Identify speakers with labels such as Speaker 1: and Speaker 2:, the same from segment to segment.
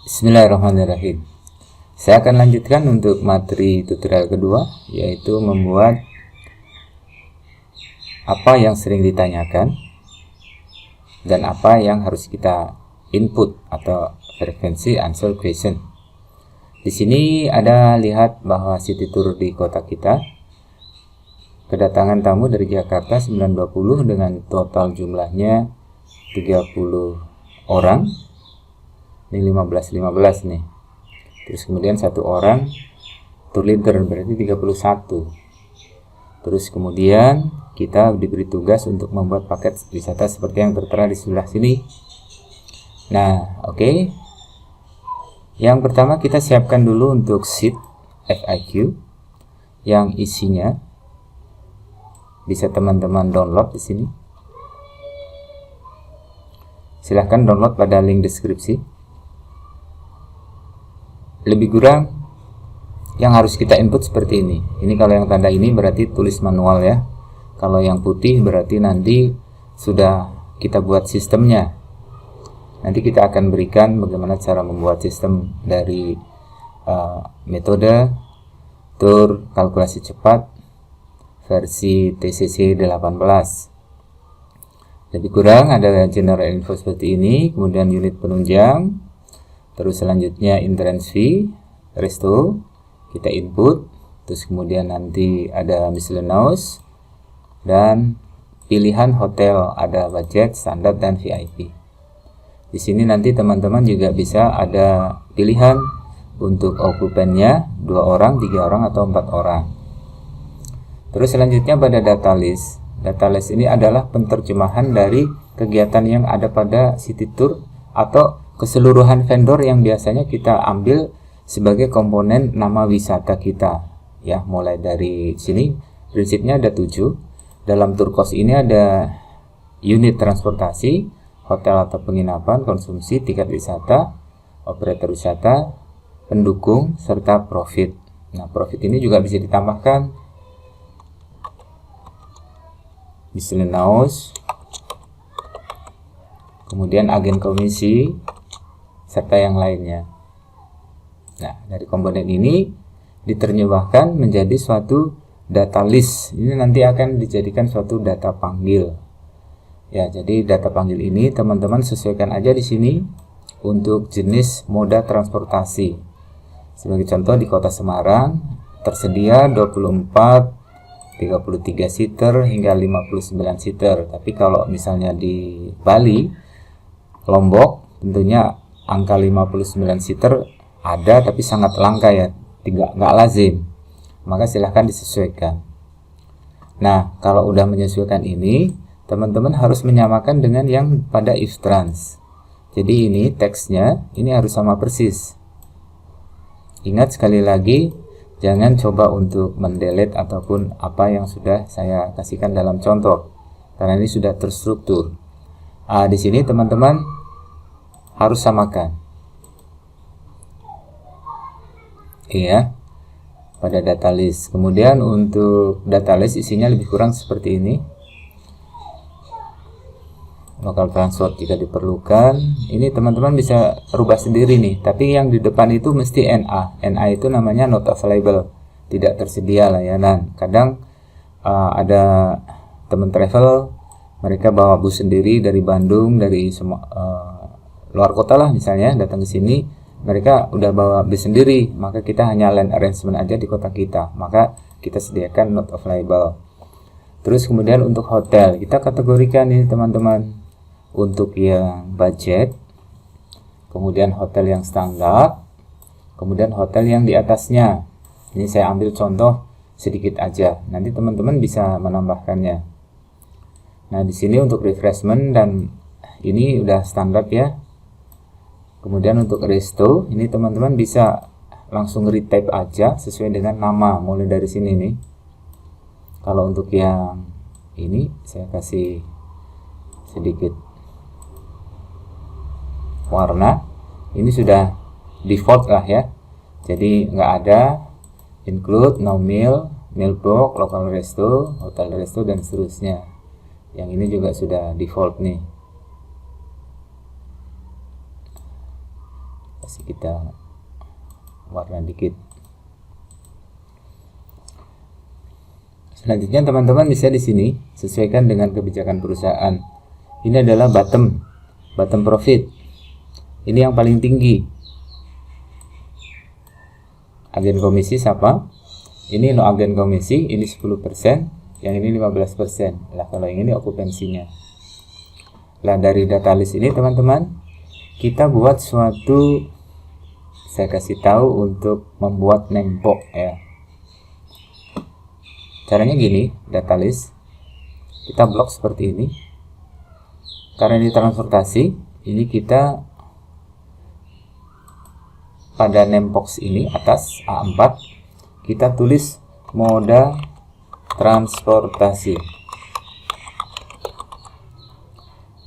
Speaker 1: Bismillahirrahmanirrahim. Saya akan lanjutkan untuk materi tutorial kedua, yaitu membuat apa yang sering ditanyakan dan apa yang harus kita input atau frekuensi answer question. Di sini ada lihat bahwa city tour di kota kita kedatangan tamu dari Jakarta 920 dengan total jumlahnya 30 orang. Ini 15 nih. Terus kemudian satu orang tour leader berarti 31. Terus kemudian kita diberi tugas untuk membuat paket wisata seperti yang tertera di sebelah sini. Nah, oke. Yang pertama kita siapkan dulu untuk sheet FAQ yang isinya bisa teman-teman download di sini. Silahkan download pada link deskripsi. Lebih kurang yang harus kita input seperti ini. Ini kalau yang tanda ini berarti tulis manual ya. Kalau yang putih berarti nanti sudah kita buat sistemnya. Nanti kita akan berikan bagaimana cara membuat sistem dari metode tour kalkulasi cepat versi TCC 18. Lebih kurang ada general info seperti ini, kemudian unit penunjang, terus selanjutnya entrance fee, resto, kita input, terus kemudian nanti ada miscellaneous, dan pilihan hotel, ada budget, standar, dan VIP. Di sini nanti teman-teman juga bisa ada pilihan untuk okupannya 2 orang, 3 orang, atau 4 orang. Terus selanjutnya pada data list. Data list ini adalah penerjemahan dari kegiatan yang ada pada city tour atau keseluruhan vendor yang biasanya kita ambil sebagai komponen nama wisata kita ya. Mulai dari sini prinsipnya ada 7. Dalam tour cost ini ada unit transportasi, hotel atau penginapan, konsumsi, tiket wisata, operator wisata, pendukung, serta profit. Nah, profit ini juga bisa ditambahkan miscellaneous, kemudian agen komisi, serta yang lainnya. Nah, dari komponen ini diterjemahkan menjadi suatu data list. Ini nanti akan dijadikan suatu data panggil. Ya, jadi data panggil ini teman-teman sesuaikan aja di sini untuk jenis moda transportasi. Sebagai contoh di Kota Semarang tersedia 24, 33 seater hingga 59 seater. Tapi kalau misalnya di Bali, Lombok, tentunya angka 59 seater ada tapi sangat langka ya, nggak lazim. Maka silahkan disesuaikan. Nah, kalau udah menyesuaikan ini, teman-teman harus menyamakan dengan yang pada if trans. Jadi ini teksnya ini harus sama persis. Ingat sekali lagi, jangan coba untuk mendelete ataupun apa yang sudah saya kasihkan dalam contoh, karena ini sudah terstruktur. Di sini teman-teman harus samakan. Iya, pada data list. Kemudian untuk data list isinya lebih kurang seperti ini. Local transport jika diperlukan. Ini teman-teman bisa rubah sendiri nih. Tapi yang di depan itu mesti NA. NA itu namanya not available, tidak tersedia layanan. Kadang ada teman travel, mereka bawa bus sendiri dari Bandung, dari luar kota lah misalnya, datang ke sini, mereka udah bawa bus sendiri, maka kita hanya land arrangement aja di kota kita, maka kita sediakan not available. Terus kemudian untuk hotel, kita kategorikan ini teman-teman, untuk yang budget, kemudian hotel yang standar, kemudian hotel yang di atasnya. Ini saya ambil contoh sedikit aja, nanti teman-teman bisa menambahkannya. Nah, di sini untuk refreshment dan ini udah standar ya. Kemudian untuk resto, ini teman-teman bisa langsung retype aja sesuai dengan nama, mulai dari sini nih. Kalau untuk yang ini saya kasih sedikit warna, ini sudah default lah ya. Jadi nggak ada include, no meal, meal box, local resto, hotel resto, dan seterusnya. Yang ini juga sudah default nih. Kasih kita warna dikit. Selanjutnya teman-teman bisa di sini sesuaikan dengan kebijakan perusahaan. Ini adalah bottom profit. Ini yang paling tinggi. Agen komisi siapa? Ini no agen komisi, ini 10%, yang ini 15%. Lah kalau yang ini okupansinya. Lah dari data list ini teman-teman, kita buat suatu, saya kasih tahu untuk membuat nempok ya. Caranya gini, data list kita blok seperti ini. Karena ini transportasi, ini kita pada nembox ini atas A4 kita tulis moda transportasi.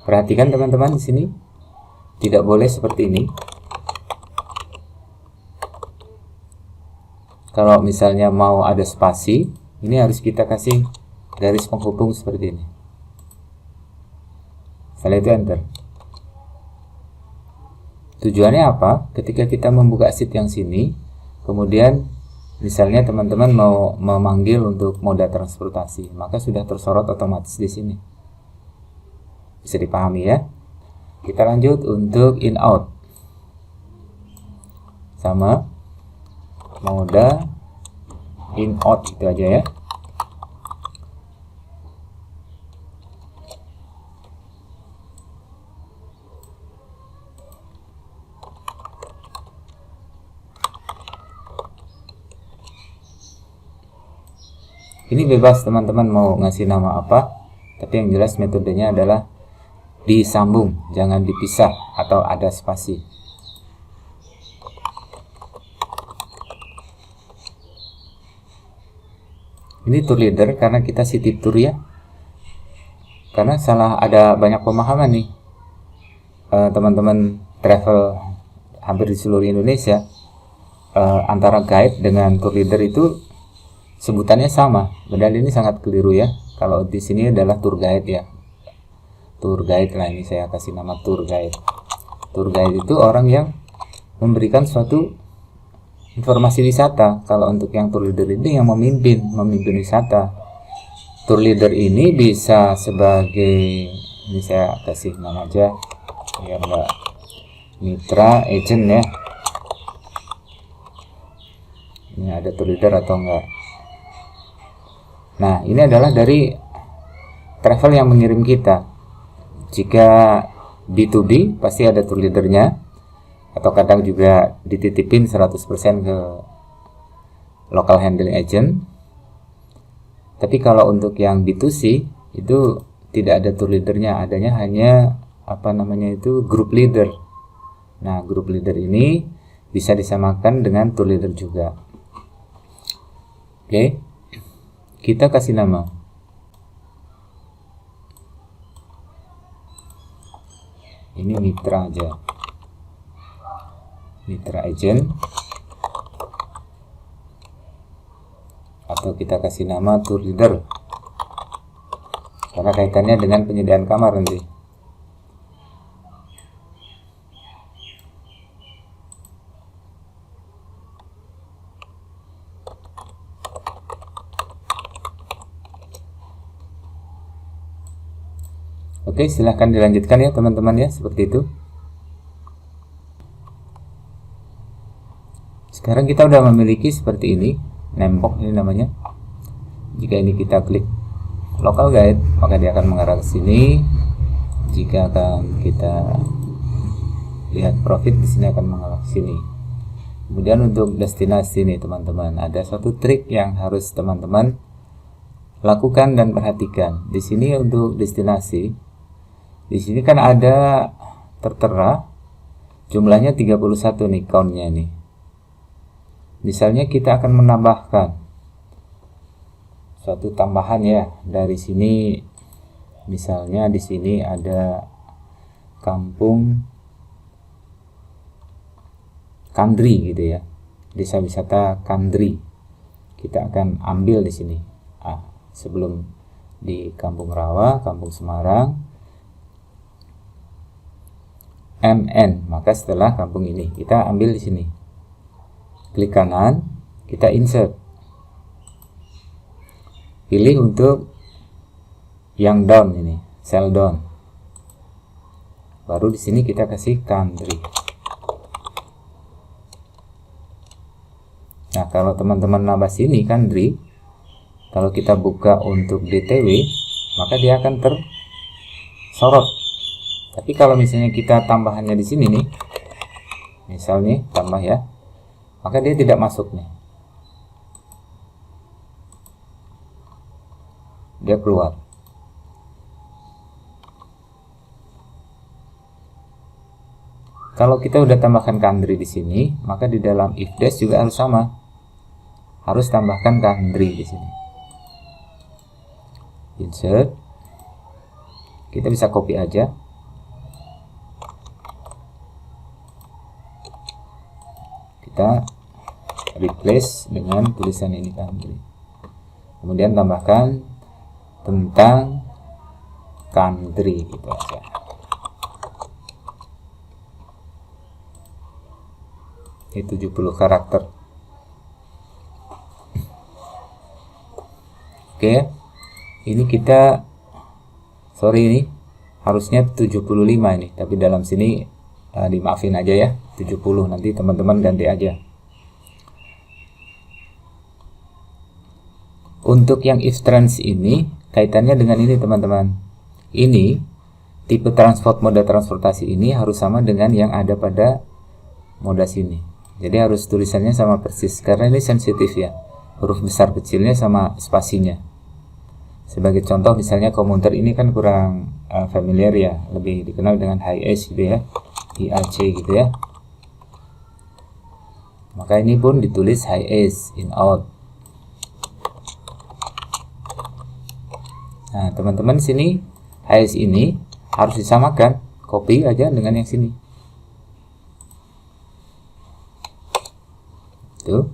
Speaker 1: Perhatikan teman-teman di sini tidak boleh seperti ini. Kalau misalnya mau ada spasi, ini harus kita kasih garis penghubung seperti ini. Setelah itu enter. Tujuannya apa? Ketika kita membuka sheet yang sini, kemudian misalnya teman-teman mau memanggil untuk moda transportasi, maka sudah tersorot otomatis di sini. Bisa dipahami ya? Kita lanjut untuk in out. Sama moda in out itu aja ya. Ini bebas teman-teman mau ngasih nama apa, tapi yang jelas metodenya adalah disambung, jangan dipisah atau ada spasi. Ini tour leader karena kita city tour ya. Karena salah ada banyak pemahaman nih teman-teman travel hampir di seluruh Indonesia, antara guide dengan tour leader itu sebutannya sama, padahal ini sangat keliru ya. Kalau di sini adalah tour guide ya, tour guide lah, ini saya kasih nama tour guide. Tour guide itu orang yang memberikan suatu informasi wisata. Kalau untuk yang tour leader ini yang memimpin wisata. Tour leader ini bisa sebagai, ini saya kasih nama aja ya, enggak mitra agent ya. Ini ada tour leader atau enggak. Nah, ini adalah dari travel yang mengirim kita. Jika B2B pasti ada tour leadernya, atau kadang juga dititipin 100% ke local handling agent. Tapi kalau untuk yang B2C itu tidak ada tour leadernya, adanya hanya apa namanya itu group leader. Nah, group leader ini bisa disamakan dengan tour leader juga. Oke. Kita kasih nama. Ini mitra aja. Mitra agent. Atau kita kasih nama tour leader. Karena kaitannya dengan penyediaan kamar nanti. Oke, silahkan dilanjutkan ya teman-teman ya, seperti itu. Sekarang kita udah memiliki seperti ini, nembok ini namanya. Jika ini kita klik local guide, maka dia akan mengarah ke sini. Jika akan kita lihat profit, di sini akan mengarah ke sini. Kemudian untuk destinasi nih teman-teman, ada suatu trik yang harus teman-teman lakukan dan perhatikan. Di sini untuk destinasi, di sini kan ada tertera jumlahnya 31 nih countnya nih. Misalnya kita akan menambahkan suatu tambahan ya dari sini. Misalnya di sini ada kampung Kandri gitu ya, desa wisata Kandri. Kita akan ambil di sini. Sebelum di Kampung Rawa, Kampung Semarang. MN. Maka setelah kampung ini kita ambil di sini, klik kanan, kita insert, pilih untuk yang down ini, cell down. Baru di sini kita kasih country. Nah, kalau teman-teman nambah sini country, kalau kita buka untuk DTW, maka dia akan tersorot. Tapi kalau misalnya kita tambahannya di sini nih, misalnya tambah ya, maka dia tidak masuk nih, dia keluar. Kalau kita udah tambahkan country di sini, maka di dalam if dash juga harus sama, harus tambahkan country di sini. Insert, kita bisa copy aja, kita replace dengan tulisan ini country, kemudian tambahkan tentang country gitu aja. Ini 70 karakter. Oke, ini kita ini harusnya 75 ini, tapi dalam sini dimaafin aja ya, 70. Nanti teman-teman ganti aja. Untuk yang if trans ini kaitannya dengan ini teman-teman. Ini tipe moda transportasi ini harus sama dengan yang ada pada moda sini. Jadi harus tulisannya sama persis, karena ini sensitif ya, huruf besar kecilnya sama spasinya. Sebagai contoh misalnya komuter ini kan kurang familiar ya, lebih dikenal dengan HIAC gitu ya, IAC gitu ya. Maka ini pun ditulis HIAC in out. Nah teman-teman sini HIAC ini harus disamakan, copy aja dengan yang sini. Tuh,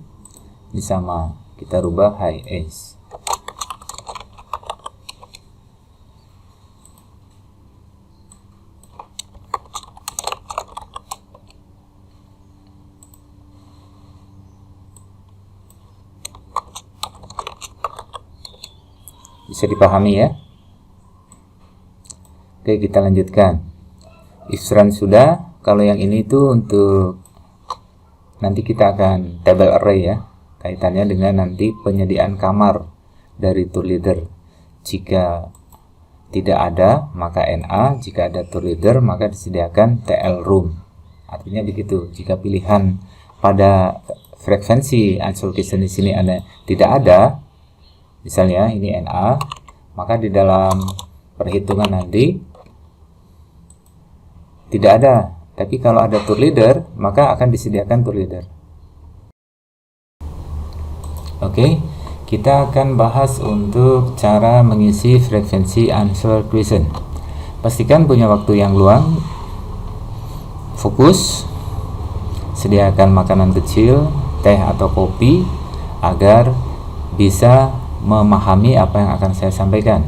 Speaker 1: ini sama, kita rubah HIAC. Bisa dipahami ya. Oke, kita lanjutkan. If run sudah, kalau yang ini tuh untuk nanti kita akan table array ya, kaitannya dengan nanti penyediaan kamar dari tour leader. Jika tidak ada maka NA, jika ada tour leader maka disediakan TL room. Artinya begitu. Jika pilihan pada frekuensi unsolicited di sini tidak ada, misalnya ini NA, maka di dalam perhitungan nanti tidak ada. Tapi kalau ada tour leader, maka akan disediakan tour leader. Oke, kita akan bahas untuk cara mengisi frekuensi answer question. Pastikan punya waktu yang luang, fokus, sediakan makanan kecil, teh atau kopi, agar bisa memahami apa yang akan saya sampaikan.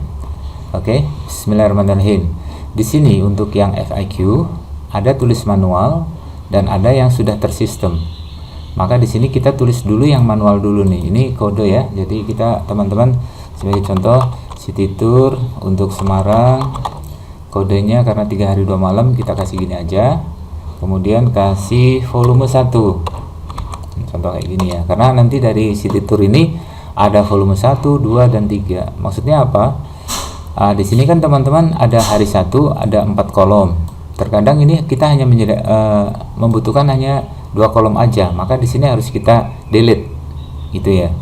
Speaker 1: Oke, bismillahirrahmanirrahim. Di sini untuk yang FIQ ada tulis manual dan ada yang sudah tersistem. Maka di sini kita tulis dulu yang manual dulu nih. Ini kode ya. Jadi kita teman-teman sebagai contoh City Tour untuk Semarang, kodenya karena 3 hari 2 malam kita kasih gini aja. Kemudian kasih volume 1. Contoh kayak gini ya. Karena nanti dari City Tour ini ada volume 1, 2 dan 3. Maksudnya apa? Di sini kan teman-teman ada hari 1 ada 4 kolom. Terkadang ini kita hanya membutuhkan hanya 2 kolom aja, maka di sini harus kita delete gitu ya.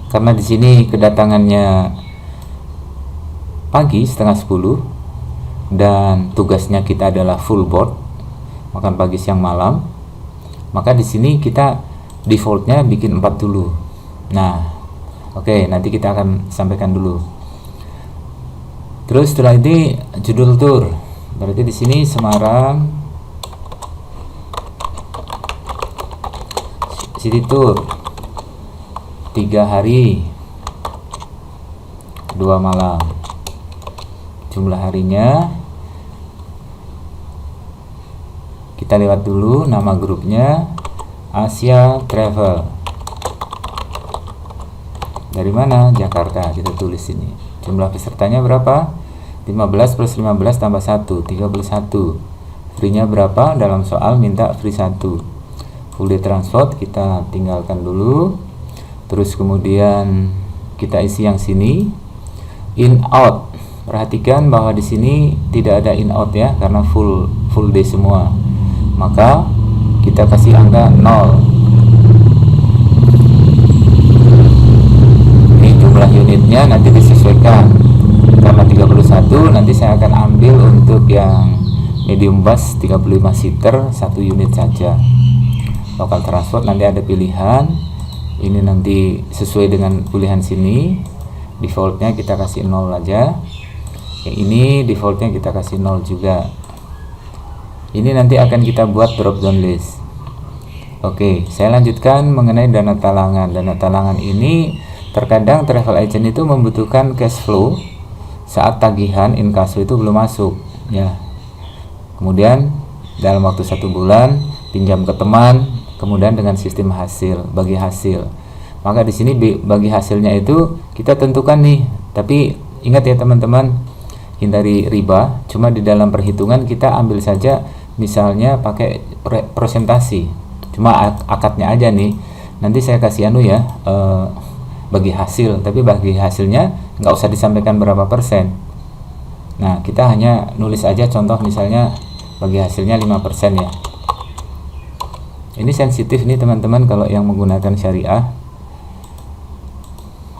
Speaker 1: Karena di sini kedatangannya pagi setengah 10 dan tugasnya kita adalah full board, makan pagi siang malam, maka di sini kita defaultnya bikin 4 dulu. Nah, oke, nanti kita akan sampaikan dulu. Terus setelah ini judul tour. Berarti di sini Semarang City Tour 3 hari 2 malam. Jumlah harinya Kita lewat dulu nama grupnya Asia Travel. Dari mana? Jakarta. Kita tulis ini. Jumlah pesertanya berapa? 15 plus 15 tambah 1, 31. Free-nya berapa? Dalam soal minta free 1. Full day transport kita tinggalkan dulu. Terus kemudian kita isi yang sini. In out. Perhatikan bahwa di sini tidak ada in out ya, karena full day semua. Maka kita kasih angka 0. Ini jumlah unitnya nanti disesuaikan. Karena 31, nanti saya akan ambil untuk yang medium bus 35 seater 1 unit saja. Lokal transport nanti ada pilihan. Ini nanti sesuai dengan pilihan sini. Defaultnya kita kasih 0 aja. Yang ini defaultnya kita kasih 0 juga. Ini nanti akan kita buat drop down list. Oke, saya lanjutkan mengenai dana talangan. Dana talangan ini terkadang travel agent itu membutuhkan cash flow saat tagihan inkasso itu belum masuk ya. Kemudian dalam waktu 1 bulan pinjam ke teman, kemudian dengan sistem bagi hasil. Maka di sini bagi hasilnya itu kita tentukan nih. Tapi ingat ya teman-teman, hindari riba. Cuma di dalam perhitungan kita ambil saja misalnya pakai presentasi. Cuma akadnya aja nih. Nanti saya kasih bagi hasil, tapi bagi hasilnya nggak usah disampaikan berapa persen. Nah, kita hanya nulis aja contoh misalnya bagi hasilnya 5% ya. Ini sensitif nih teman-teman kalau yang menggunakan syariah.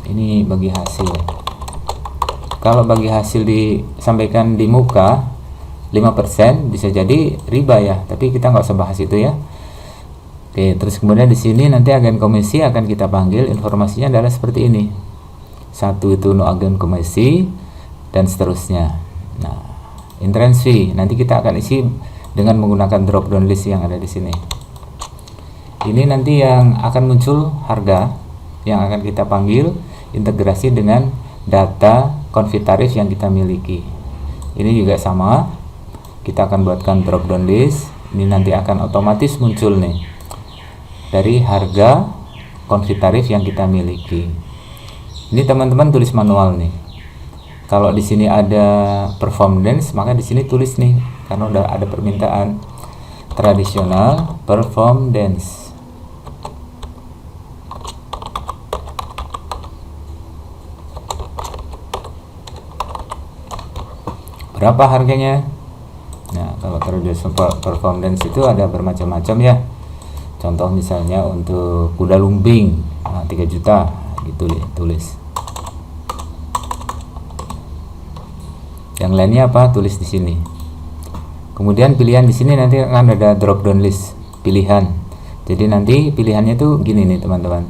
Speaker 1: Ini bagi hasil. Kalau bagi hasil disampaikan di muka 5% bisa jadi riba ya, tapi kita nggak usah bahas itu ya. Oke, terus kemudian di sini nanti agen komisi akan kita panggil, informasinya adalah seperti ini. 1 itu no agen komisi dan seterusnya. Nah, entrance fee nanti kita akan isi dengan menggunakan drop down list yang ada di sini. Ini nanti yang akan muncul harga yang akan kita panggil integrasi dengan data konfit tarif yang kita miliki. Ini juga sama. Kita akan buatkan drop down list. Ini nanti akan otomatis muncul nih dari harga konfit tarif yang kita miliki. Ini teman-teman tulis manual nih. Kalau di sini ada perform dance, maka di sini tulis nih karena udah ada permintaan tradisional perform dance. Berapa harganya? Nah, kalau tradisional perform dance itu ada bermacam-macam ya. Contoh misalnya untuk kuda lumping 3 juta gitu deh, tulis. Yang lainnya apa? Tulis di sini. Kemudian pilihan di sini nanti akan ada drop down list pilihan. Jadi nanti pilihannya tuh gini nih teman-teman.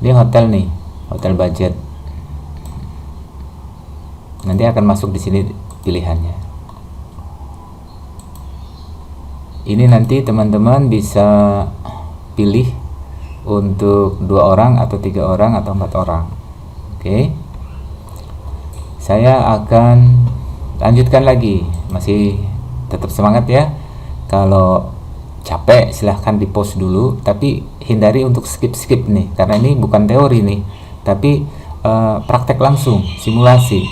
Speaker 1: Ini hotel nih, hotel budget. Nanti akan masuk di sini pilihannya. Ini nanti teman-teman bisa pilih untuk 2 orang atau 3 orang atau 4 orang. Oke. Saya akan lanjutkan lagi. Masih tetap semangat ya. Kalau capek silahkan di pause dulu, tapi hindari untuk skip nih, karena ini bukan teori nih, tapi praktek langsung, simulasi.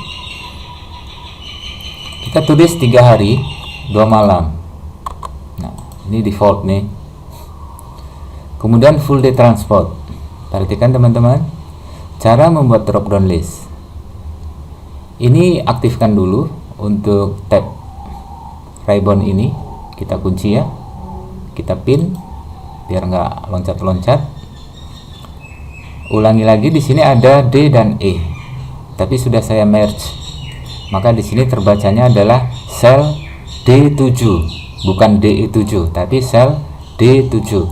Speaker 1: Kita tulis 3 hari 2 malam. Nah, ini default nih. Kemudian full day transport. Perhatikan teman-teman, cara membuat drop down list. Ini aktifkan dulu untuk tab ribbon ini, kita kunci ya, kita pin biar nggak loncat-loncat. Ulangi lagi, di sini ada D dan E, tapi sudah saya merge, maka di sini terbacanya adalah sel D7, bukan DE7, tapi sel D7.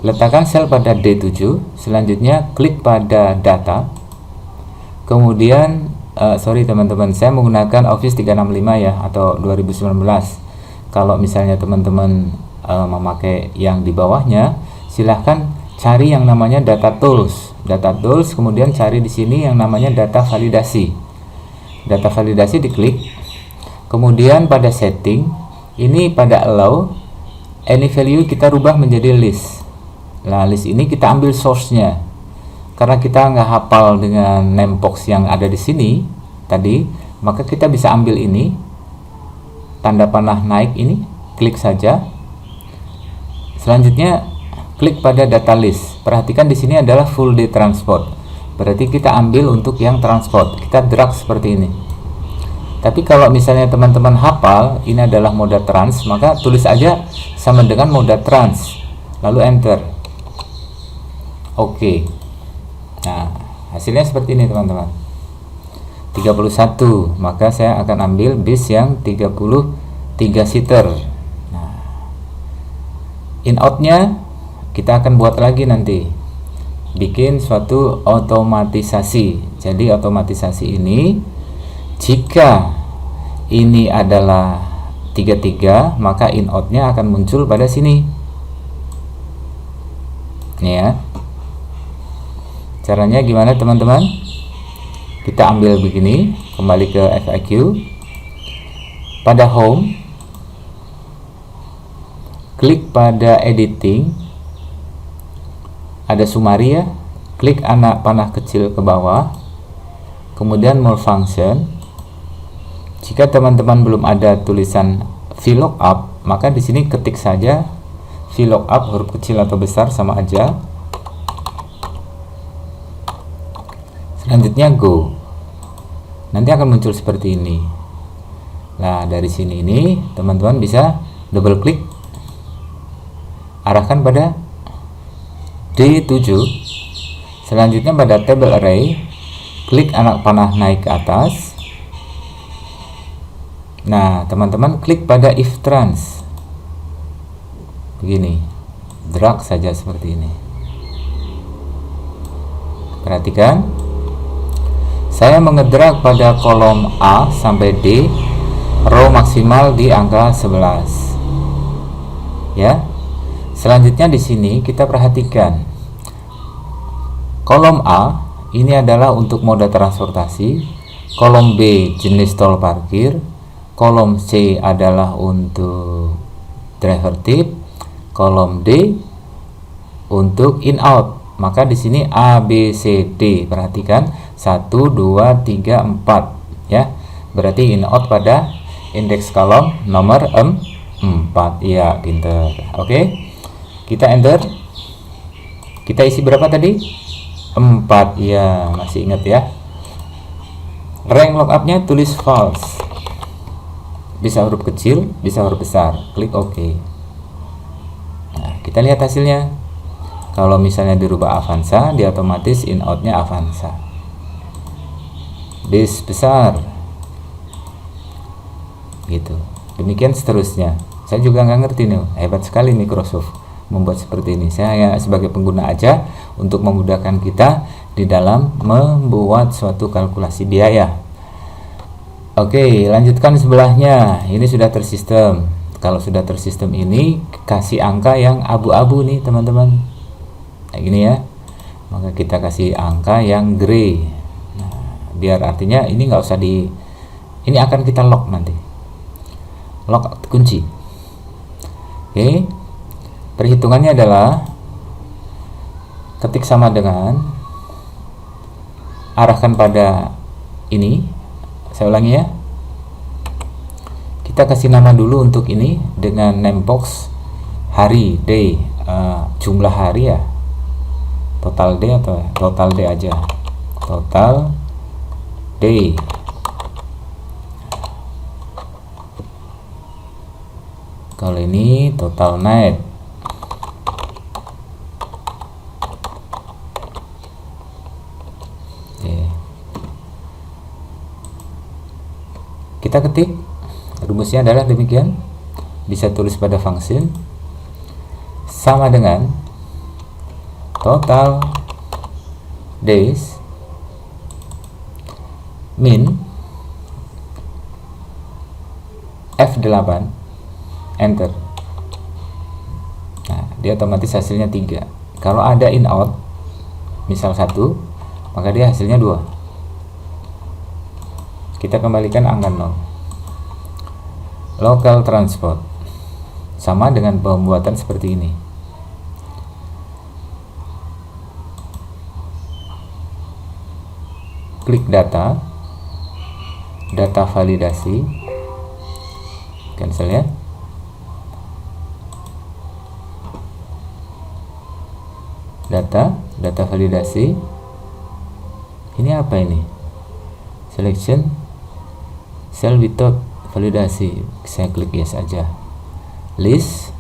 Speaker 1: Letakkan sel pada D7, selanjutnya klik pada data. Kemudian sorry teman-teman, saya menggunakan Office 365 ya, atau 2019. Kalau misalnya teman-teman memakai yang di bawahnya, silahkan cari yang namanya data tools. Data tools, kemudian cari di sini yang namanya data validasi. Data validasi diklik. Kemudian pada setting Ini pada allow, any value kita rubah menjadi list. Nah, list ini kita ambil source-nya. Karena kita nggak hafal dengan name box yang ada di sini tadi, maka kita bisa ambil ini, tanda panah naik ini, klik saja. Selanjutnya klik pada data list. Perhatikan di sini adalah full day transport. Berarti kita ambil untuk yang transport. Kita drag seperti ini. Tapi kalau misalnya teman-teman hafal ini adalah moda trans, maka tulis aja sama dengan moda trans, lalu enter. Oke. Nah, hasilnya seperti ini teman-teman. 31, maka saya akan ambil bis yang 33 seater. Nah, in out-nya kita akan buat lagi nanti. Bikin suatu otomatisasi. Jadi otomatisasi ini, jika ini adalah 33, maka in out-nya akan muncul pada sini. Nih ya. Caranya gimana teman-teman? Kita ambil begini, kembali ke FAQ. Pada home, klik pada editing, ada summary ya, klik anak panah kecil ke bawah, kemudian more function. Jika teman-teman belum ada tulisan VLOOKUP, maka di sini ketik saja VLOOKUP, huruf kecil atau besar sama aja. Selanjutnya go. Nanti akan muncul seperti ini. Nah, dari sini ini teman-teman bisa double klik, arahkan pada D7. Selanjutnya pada table array, klik anak panah naik ke atas. Nah, teman-teman klik pada if trans. Begini. Drag saja seperti ini. Perhatikan. Saya mengedrag pada kolom A sampai D, row maksimal di angka 11. Ya. Selanjutnya di sini kita perhatikan. Kolom A ini adalah untuk moda transportasi, kolom B jenis tol parkir, kolom C adalah untuk driver tip, kolom D untuk in out. Maka di sini A, B, C, D. Perhatikan 1, 2, 3, 4 ya. Berarti in out pada indeks kolom nomor 4. Iya, pinter. Oke. Kita enter. Kita isi berapa tadi? 4. Ya, masih ingat ya. Rank lookup-nya tulis false. Bisa huruf kecil, bisa huruf besar. Klik OK. Nah, kita lihat hasilnya. Kalau misalnya dirubah Avanza, dia otomatis in out-nya Avanza. Bis besar. Gitu. Demikian seterusnya. Saya juga nggak ngerti nih. Hebat sekali Microsoft membuat seperti ini. Saya sebagai pengguna aja untuk memudahkan kita di dalam membuat suatu kalkulasi biaya. Oke, lanjutkan sebelahnya. Ini sudah tersistem. Kalau sudah tersistem ini kasih angka yang abu-abu nih teman-teman. Kayak gini ya. Maka kita kasih angka yang gray. Nah, biar artinya ini nggak usah ini akan kita lock nanti. Lock kunci. Oke. Perhitungannya adalah ketik sama dengan, arahkan pada ini. Saya ulangi ya. Kita kasih nama dulu untuk ini dengan name box hari, day, jumlah hari ya. Total day atau total day aja. Total day. Kalau ini total night. Oke. Kita ketik. Rumusnya adalah demikian. Bisa tulis pada function sama dengan total days min F8 enter. Nah, dia otomatis hasilnya 3. Kalau ada in out misal 1, maka dia hasilnya 2. Kita kembalikan angka 0. local transport. Sama dengan pembuatan seperti ini. Klik data, data validasi, cancel ya. Data validasi. Ini apa ini? Selection cell without validasi. Saya klik yes aja. List.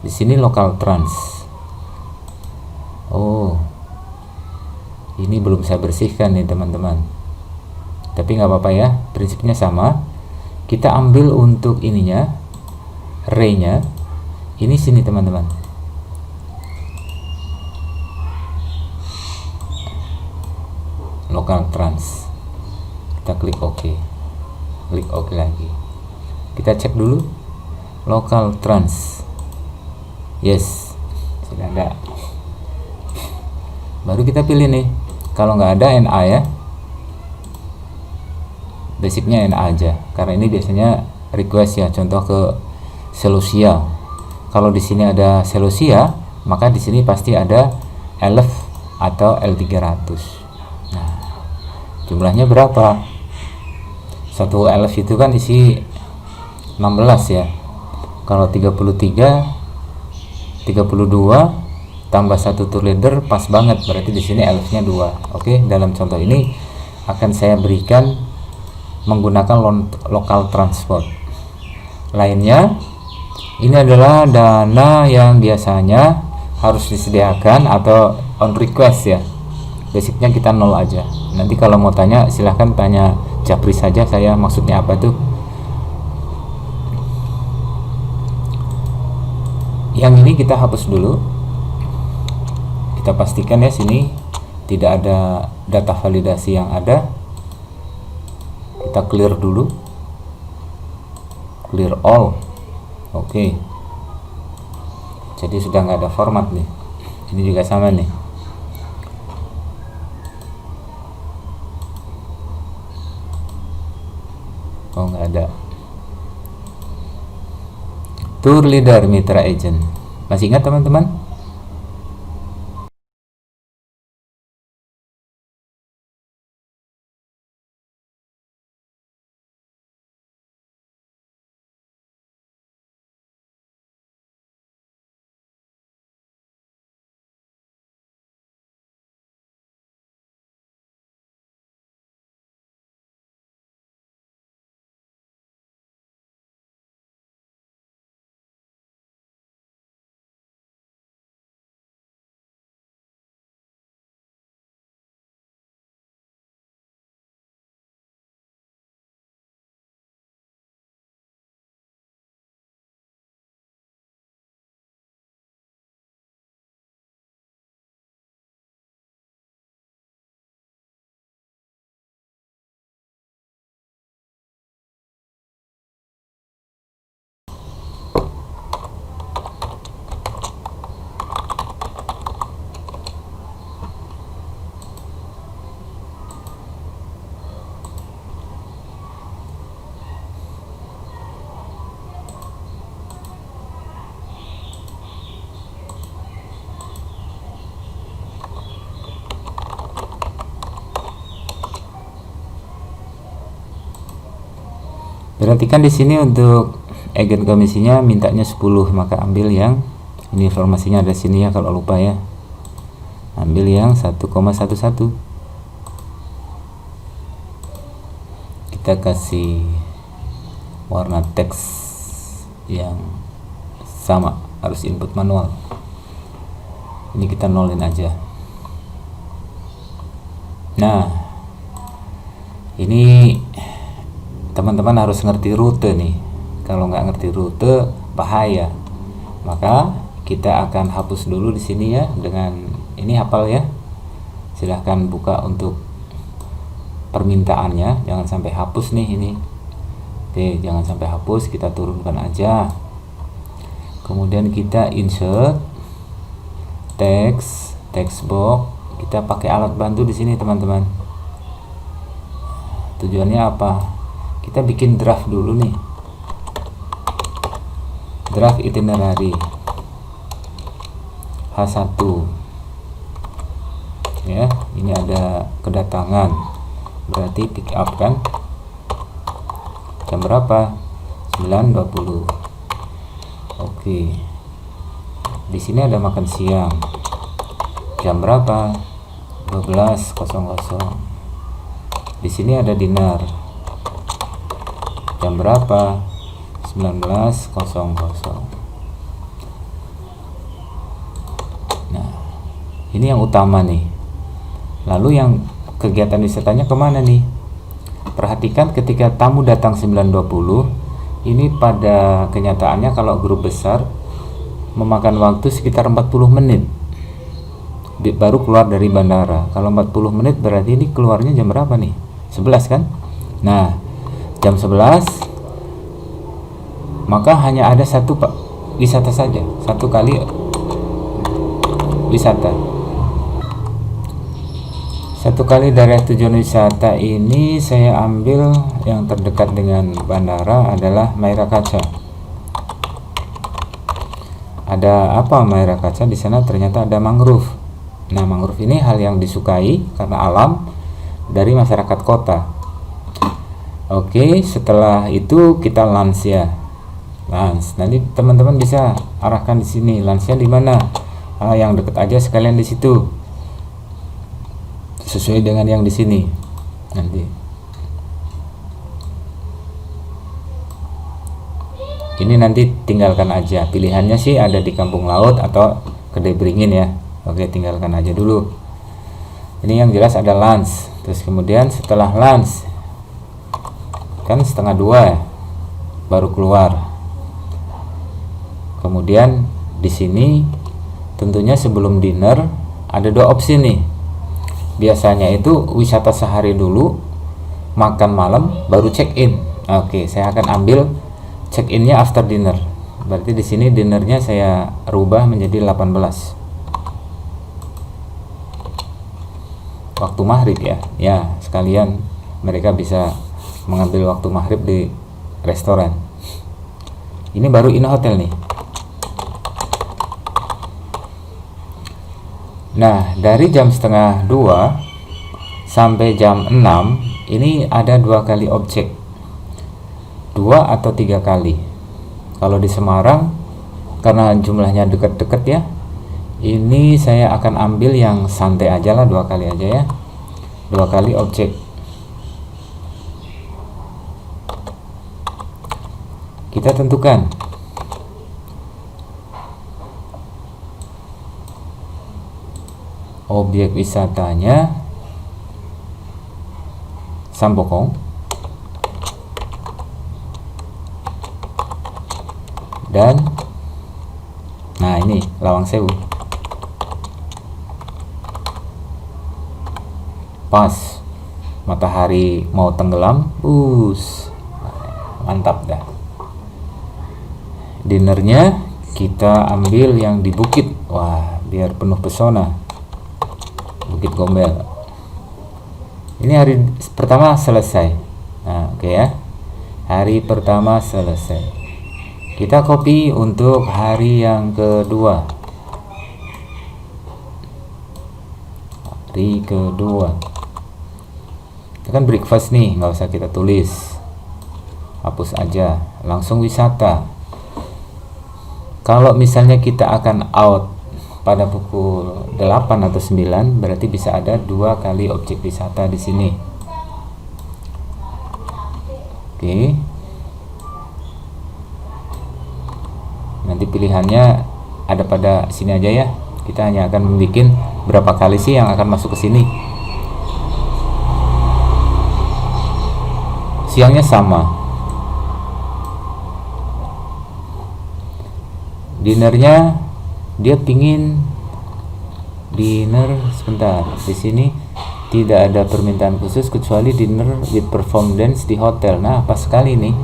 Speaker 1: Di sini local trans. Oh, ini belum saya bersihkan nih teman-teman. Tapi nggak apa-apa ya, prinsipnya sama. Kita ambil untuk ininya, array-nya. Ini sini teman-teman. Local trans. Kita klik OK. Klik OK lagi. Kita cek dulu. Local trans. Yes, sudah ada. Baru kita pilih nih. Kalau nggak ada NA ya. Basicnya NA aja. Karena ini biasanya request ya. Contoh ke Celosia. Kalau di sini ada Celosia, maka di sini pasti ada ELF atau L300. Jumlahnya berapa? Satu ELF itu kan isi 16 ya. Kalau 33, 32 tambah 1 toolreader pas banget, berarti di sini ELF-nya 2. Oke, dalam contoh ini akan saya berikan menggunakan local transport. Lainnya, ini adalah dana yang biasanya harus disediakan atau on request ya. Basicnya kita 0 aja. Nanti kalau mau tanya silahkan tanya Japri saja, saya maksudnya apa tuh. Yang ini kita hapus dulu. Kita pastikan ya sini tidak ada data validasi yang ada. Kita clear dulu. Clear all. Oke. Jadi sudah nggak ada format nih. Ini juga sama nih. Oh, nggak ada. Tour leader mitra agent. Masih ingat teman-teman? Perhatikan di sini untuk agen komisinya mintanya 10, maka ambil yang ini, informasinya ada sini ya, kalau lupa ya. Ambil yang 1,11. Kita kasih warna teks yang sama, harus input manual. Ini kita nolin aja. Nah, ini teman-teman harus ngerti rute nih. Kalau nggak ngerti rute bahaya. Maka kita akan hapus dulu di sini ya, dengan ini hafal ya. Silahkan buka untuk permintaannya, jangan sampai hapus nih ini. Oke, jangan sampai hapus, kita turunkan aja. Kemudian kita insert text box. Kita pakai alat bantu di sini teman-teman. Tujuannya apa? Kita bikin draft dulu nih. draft itinerary H1 ya. Ini ada kedatangan, berarti pick up kan, jam berapa? 9.20. Oke, di sini ada makan siang, jam berapa? 12.00. Di sini ada dinner, jam berapa? 19.00. Nah, ini yang utama nih. Lalu yang kegiatan wisatanya kemana nih? Perhatikan ketika tamu datang 9.20, ini pada kenyataannya kalau grup besar memakan waktu sekitar 40 menit baru keluar dari bandara. Kalau 40 menit berarti ini keluarnya jam berapa nih? 11 kan? Nah, jam 11 maka hanya ada satu wisata saja, satu kali wisata. Satu kali dari tujuan wisata ini saya ambil yang terdekat dengan bandara adalah Mairakacha. Ada apa Mairakacha? Di sana ternyata ada mangrove. Nah, mangrove ini hal yang disukai karena alam dari masyarakat kota. Oke, setelah itu kita lunch ya. Lunch. Nanti teman-teman bisa arahkan di sini. Lunchnya di mana? Yang dekat aja sekalian di situ. Sesuai dengan yang di sini. Nanti. Ini nanti tinggalkan aja. Pilihannya sih ada di Kampung Laut atau Kedai Beringin ya. Oke, tinggalkan aja dulu. Ini yang jelas ada lunch. Terus kemudian setelah lunch kan 1:30 ya, baru keluar. Kemudian di sini tentunya sebelum dinner ada dua opsi nih. Biasanya itu wisata sehari dulu, makan malam, baru check in. Oke, saya akan ambil check innya after dinner. Berarti di sini dinnernya saya rubah menjadi 18. Waktu maghrib ya. Ya, sekalian mereka bisa mengambil waktu maghrib di restoran. Ini baru in hotel nih. Nah, dari jam 1:30 sampai jam 6 ini ada 2 kali objek, 2 atau 3 kali. Kalau di Semarang karena jumlahnya dekat-dekat ya, ini saya akan ambil yang santai aja lah, 2 kali aja ya, 2 kali objek. Kita tentukan objek wisatanya Sambokong dan nah ini Lawang Sewu. Pas matahari mau tenggelam, mantap dah. Dinernya kita ambil yang di bukit, wah biar penuh pesona. Bukit Gombel. Ini hari pertama selesai. Nah, oke ya. Hari pertama selesai. Kita copy untuk hari yang kedua. Hari kedua. Itu kan breakfast nih, nggak usah kita tulis. Hapus aja, langsung wisata. Kalau misalnya kita akan out pada pukul 8 atau 9, berarti bisa ada 2 kali objek wisata di sini. Oke. Nanti pilihannya ada pada sini aja ya. Kita hanya akan membuat berapa kali sih yang akan masuk ke sini. Siangnya sama. Dinernya dia pingin dinner sebentar. Di sini tidak ada permintaan khusus kecuali dinner with perform dance di hotel. Nah, pas sekali nih.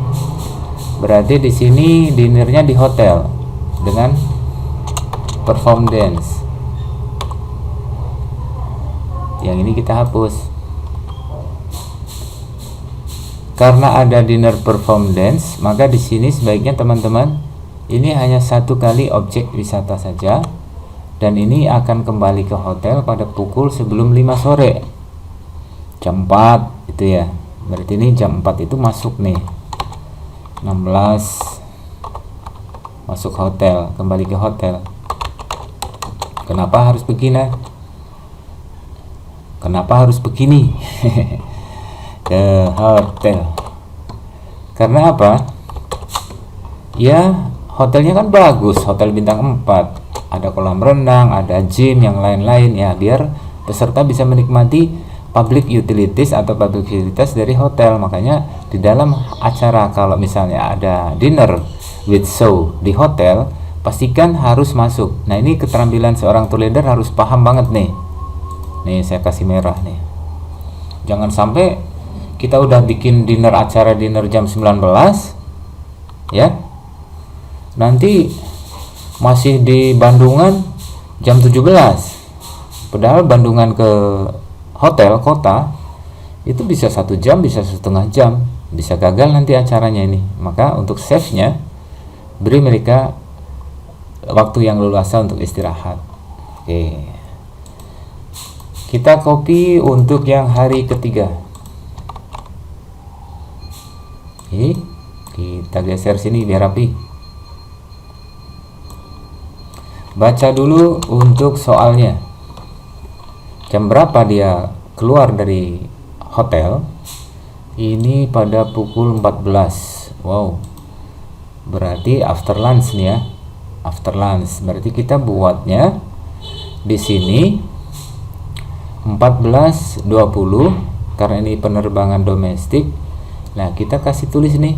Speaker 1: Berarti di sini dinernya di hotel dengan perform dance. Yang ini kita hapus. Karena ada dinner perform dance, maka di sini sebaiknya teman-teman ini hanya satu kali objek wisata saja, dan ini akan kembali ke hotel pada pukul sebelum 5 sore, jam 4 itu ya. Berarti ini jam 4 itu masuk nih, 16 masuk hotel, kembali ke hotel. Kenapa harus begini? Kenapa harus begini? Ke hotel. Karena apa? Ya, hotelnya kan bagus, hotel bintang 4. Ada kolam renang, ada gym, yang lain-lain ya, biar peserta bisa menikmati public utilities atau public utilities dari hotel. Makanya di dalam acara kalau misalnya ada dinner with show di hotel, pastikan harus masuk. Nah, ini keterampilan seorang tour leader harus paham banget nih. Nih saya kasih merah nih. Jangan sampai kita udah bikin acara dinner jam 19 ya, nanti masih di Bandungan jam 17, padahal Bandungan ke hotel kota itu bisa 1 jam, bisa setengah jam, bisa gagal nanti acaranya ini. Maka untuk save-nya, beri mereka waktu yang leluasa untuk istirahat. Oke, kita copy untuk yang hari ketiga. Oke, kita geser sini biar rapi. Baca dulu untuk soalnya. Jam berapa dia keluar dari hotel? Ini pada pukul 14. Wow. Berarti after lunch nih ya. After lunch. Berarti kita buatnya di sini 14.20 karena ini penerbangan domestik. Nah, kita kasih tulis nih.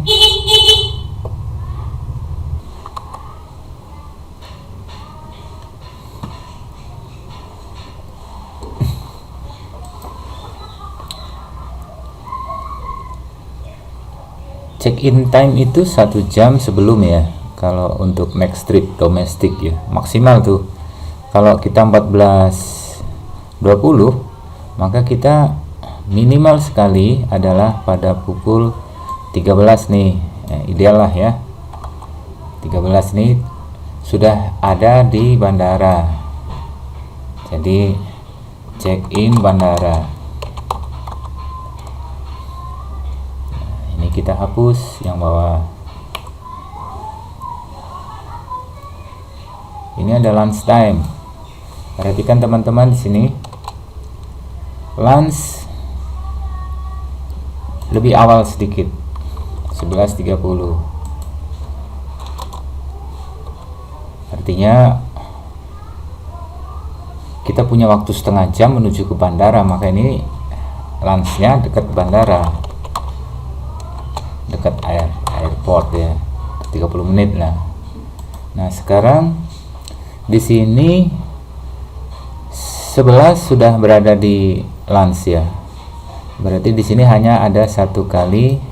Speaker 1: Check-in time itu 1 jam sebelum ya. Kalau untuk next trip domestik ya, maksimal tuh. Kalau kita 14.20, maka kita minimal sekali adalah pada pukul 13 nih, ideal lah ya. 13 nih sudah ada di bandara. Jadi check in bandara. Nah, ini kita hapus yang bawah. Ini ada lunch time. Perhatikan teman-teman di sini. Lunch lebih awal sedikit, 11.30. Artinya kita punya waktu setengah jam menuju ke bandara, maka ini lunchnya dekat bandara, dekat airport ya, 30 menit lah. Nah, sekarang di sini 11 sudah berada di lunch ya. Berarti di sini hanya ada 1 kali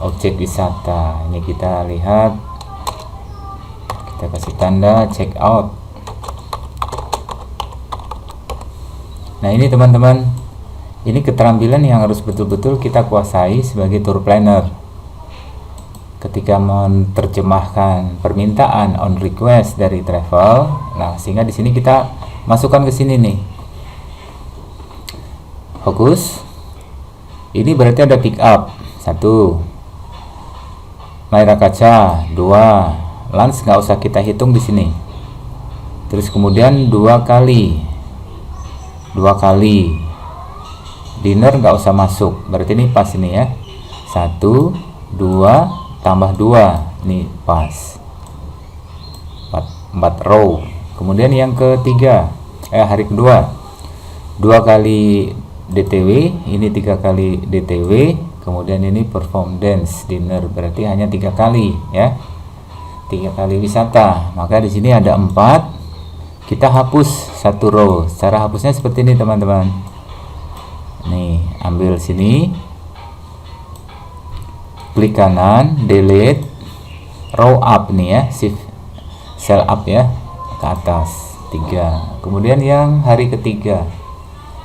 Speaker 1: objek wisata. Ini kita lihat, kita kasih tanda check out. Nah, ini teman-teman, ini keterampilan yang harus betul-betul kita kuasai sebagai tour planner ketika menerjemahkan permintaan on request dari travel. Nah, sehingga di sini kita masukkan ke sini nih. Fokus. Ini berarti ada pick up 1, layar kaca 2, lunch nggak usah kita hitung di sini. Terus kemudian 2 kali dinner nggak usah masuk. Berarti ini pas ini ya. 1, 2 tambah 2 ini pas 4 row. Kemudian yang ketiga, hari kedua 2 kali DTW, ini 3 kali DTW, kemudian ini perform dance dinner, berarti hanya 3 kali ya, 3 kali wisata. Maka di sini ada 4, kita hapus 1 row. Cara hapusnya seperti ini teman-teman. Nih, ambil sini, klik kanan, delete, row up nih ya, shift cell up ya, ke atas 3. Kemudian yang hari ketiga,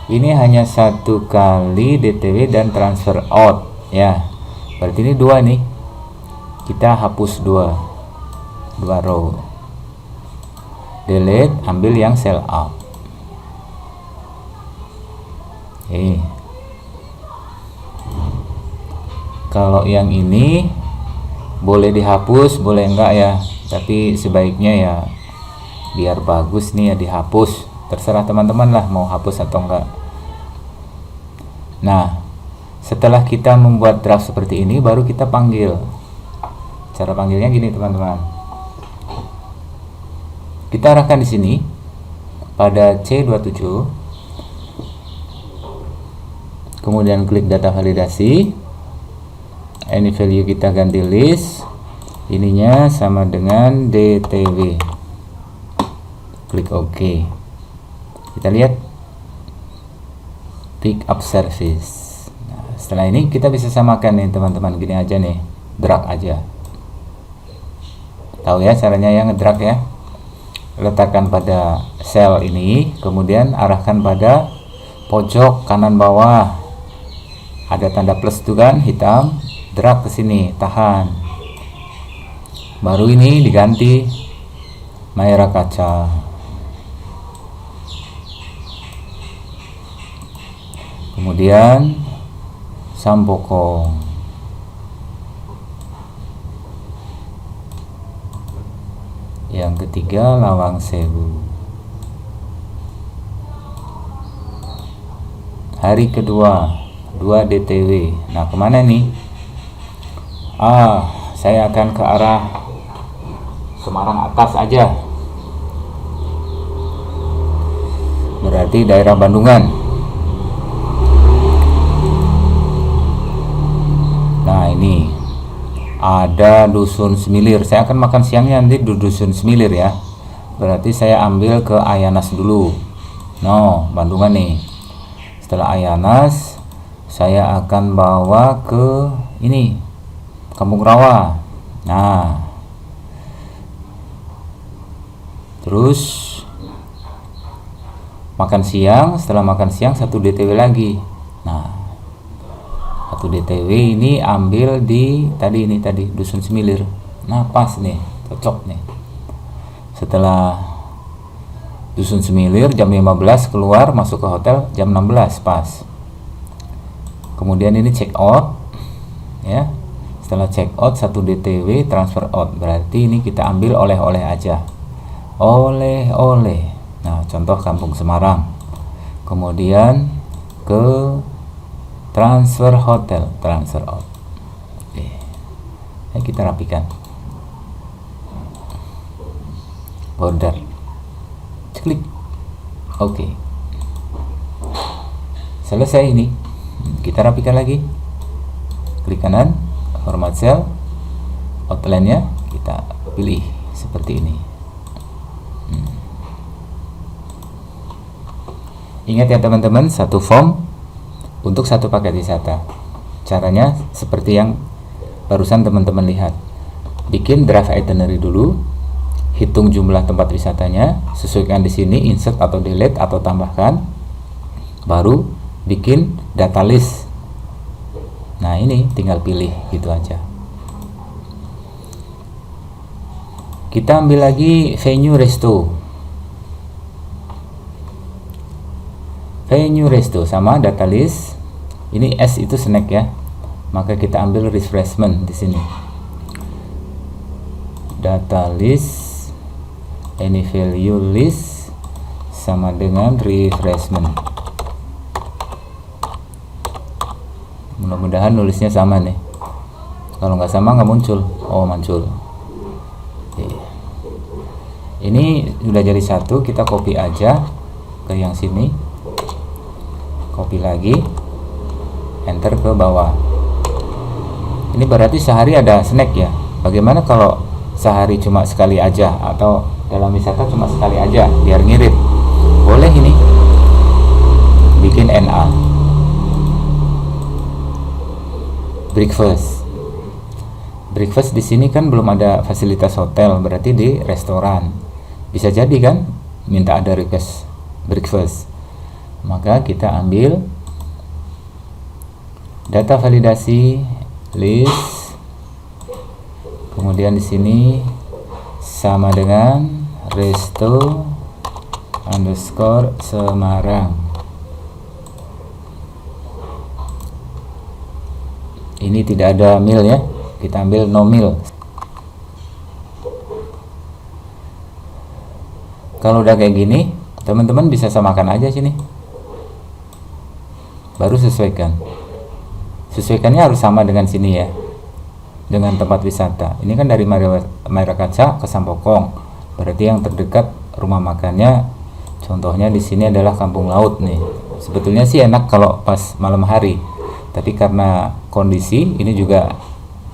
Speaker 1: ini hanya 1 kali DTW dan transfer out ya, berarti ini 2 nih, kita hapus dua row, delete, ambil yang cell up. Kalau yang ini boleh dihapus, boleh enggak ya, tapi sebaiknya ya biar bagus nih ya dihapus. Terserah teman-teman lah mau hapus atau enggak. Nah, setelah kita membuat draft seperti ini, baru kita panggil. Cara panggilnya gini teman-teman, kita arahkan di sini pada C27, kemudian klik data validasi, any value kita ganti list, ininya sama dengan DTW, klik OK. Kita lihat pick up service. Nah, setelah ini kita bisa samakan nih teman-teman, gini aja nih, drag aja. Tahu ya caranya yang ngedrag ya, letakkan pada sel ini, kemudian arahkan pada pojok kanan bawah, ada tanda plus itu kan hitam, drag ke sini, tahan, baru ini diganti merah kaca. Kemudian Sampokong, yang ketiga Lawang Sewu. Hari kedua 2 DTW. Nah, kemana nih? Saya akan ke arah Semarang atas aja, berarti daerah Bandungan. Nah, ini ada Dusun Semilir. Saya akan makan siangnya nanti di Dusun Semilir ya. Berarti saya ambil ke Ayanas dulu. Bandungan nih. Setelah Ayanas, saya akan bawa ke ini, Kampung Rawa. Nah, terus makan siang. Setelah makan siang 1 DTW lagi. Nah, 1 DTW ini ambil di tadi Dusun Semilir. Nah, pas nih, cocok nih. Setelah Dusun Semilir jam 15 keluar, masuk ke hotel jam 16 pas. Kemudian ini check out ya. Setelah check out 1 DTW transfer out, berarti ini kita ambil oleh-oleh aja. Oleh-oleh. Nah, contoh Kampung Semarang. Kemudian ke transfer hotel, transfer out. Kita rapikan. Border. Klik. Oke. Selesai ini. Kita rapikan lagi. Klik kanan, format cell, outline-nya kita pilih seperti ini. Ingat ya teman-teman, satu form untuk 1 paket wisata. Caranya seperti yang barusan teman-teman lihat. Bikin draft itinerary dulu, hitung jumlah tempat wisatanya, sesuaikan di sini, insert atau delete atau tambahkan, baru bikin data list. Nah, ini tinggal pilih gitu aja. Kita ambil lagi venue resto. Venue resto sama data list. Ini S itu snack ya, maka kita ambil refreshment di sini. Data list, any value list sama dengan refreshment. Mudah-mudahan nulisnya sama nih. Kalau nggak sama nggak muncul. Oh, muncul. Oke. Ini sudah jadi 1, kita copy aja ke yang sini. Copy lagi, enter ke bawah. Ini berarti sehari ada snack ya. Bagaimana kalau sehari cuma sekali aja, atau dalam wisata cuma sekali aja biar ngirit? Boleh ini. Bikin NA. Breakfast. Breakfast di sini kan belum ada fasilitas hotel, berarti di restoran. Bisa jadi kan minta ada request breakfast. Maka kita ambil data validasi list Kemudian di sini sama dengan Resto underscore Semarang. Ini tidak ada mil ya, kita ambil no mil. Kalau udah kayak gini, teman-teman bisa samakan aja sini, baru sesuaikan. Sesuaikannya harus sama dengan sini ya, dengan tempat wisata. Ini kan dari Marakaca ke Sampokong, berarti yang terdekat rumah makannya, contohnya di sini adalah Kampung Laut nih. Sebetulnya sih enak kalau pas malam hari, tapi karena kondisi ini juga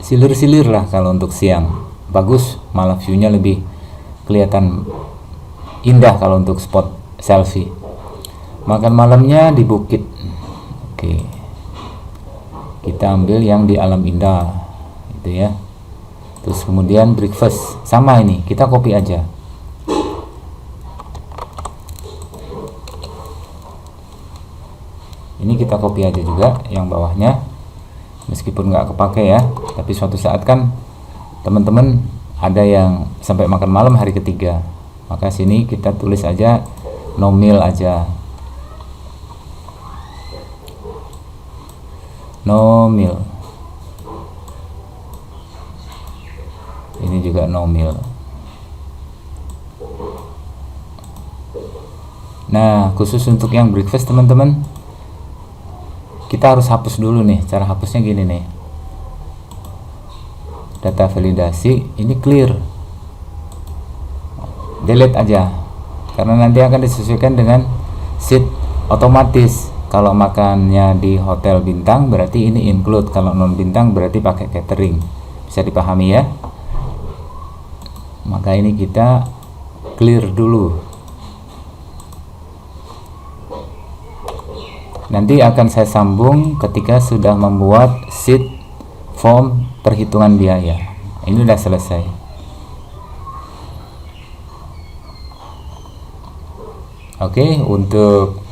Speaker 1: silir-silir lah. Kalau untuk siang bagus, malah view-nya lebih kelihatan indah kalau untuk spot selfie. Makan malamnya di bukit. Oke, kita ambil yang di Alam Indah itu ya. Terus kemudian breakfast sama, ini kita copy aja. Ini kita copy aja juga yang bawahnya, meskipun nggak kepake ya, tapi suatu saat kan teman-teman ada yang sampai makan malam hari ketiga, maka sini kita tulis aja no meal aja, no meal. Ini juga no meal. Nah, khusus untuk yang breakfast teman-teman, kita harus hapus dulu nih. Cara hapusnya gini nih, data validasi ini clear, delete aja, karena nanti akan disesuaikan dengan seat otomatis. Kalau makannya di hotel bintang berarti ini include, kalau non bintang berarti pakai catering. Bisa dipahami ya. Maka ini kita clear dulu. Nanti akan saya sambung ketika sudah membuat sheet form perhitungan biaya. Ini udah selesai. Oke, untuk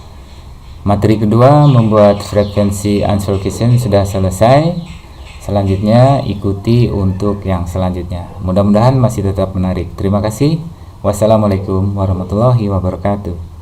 Speaker 1: materi kedua membuat frekuensi answer question sudah selesai. Selanjutnya ikuti untuk yang selanjutnya. Mudah-mudahan masih tetap menarik. Terima kasih. Wassalamualaikum warahmatullahi wabarakatuh.